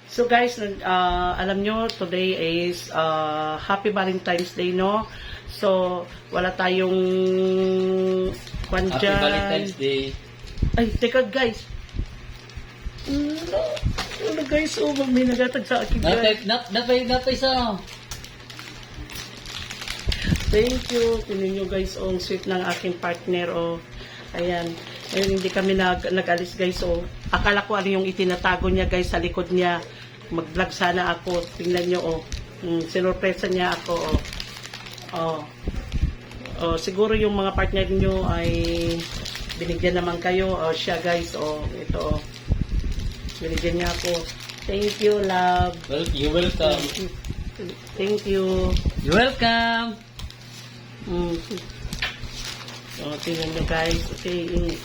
So guys, alam nyo, today is Happy Valentine's Day, no? So, wala tayong kwan Happy dyan. Valentine's Day. Ay, teka guys. Ano guys, oh, may nagatag sa akin guys. Napay sa. Thank you. Tingnan nyo guys, oh, ang sweet ng aking partner, oh. Ayan. Ngayon, hindi kami nag-alis guys, oh. Akala ko ano yung itinatago niya guys sa likod niya. Mag-vlog sana ako. Tingnan nyo, oh. Sinurpresa niya ako, oh. Oh. Oh, siguro yung mga partner niyo ay binigyan naman kayo. Oh, siya guys, oh. Ito, oh. Binigyan niya ako. Thank you, love. Well, you're welcome. Thank you. You're welcome. So, tingnan nyo guys. Okay.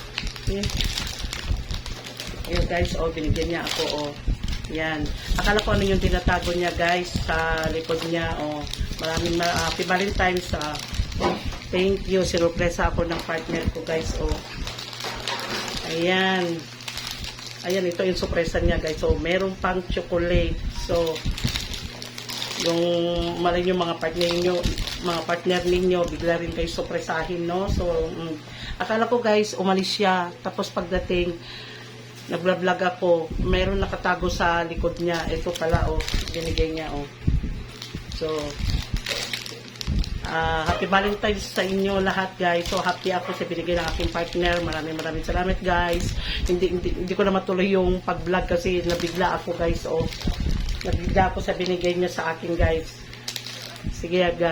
Ayan guys, oh, binigyan niya ako, oh. Yan. Akala ko ano yung tinatago niya guys sa likod niya, oh. Maraming Happy Valentine's, thank you. Sinurpresa ako ng partner ko guys, oh. Ayan. Ayan, ito yung surpresa niya guys. So, meron pang chocolate. So, yung malay nyo mga partner ninyo, bigla rin kayo surpresahin, no? So, akala ko guys, umalis siya. Tapos pagdating, nag-vlog ako, meron nakatago sa likod niya. Ito pala, oh, binigay niya, oh. So, Happy Valentine's sa inyo lahat guys. So, happy ako sa binigay ng aking partner. Maraming salamat guys. Hindi ko na matuloy yung pag-vlog kasi nabigla ako guys, oh. Nabigla ako sa binigay niya sa akin guys. Sige guys.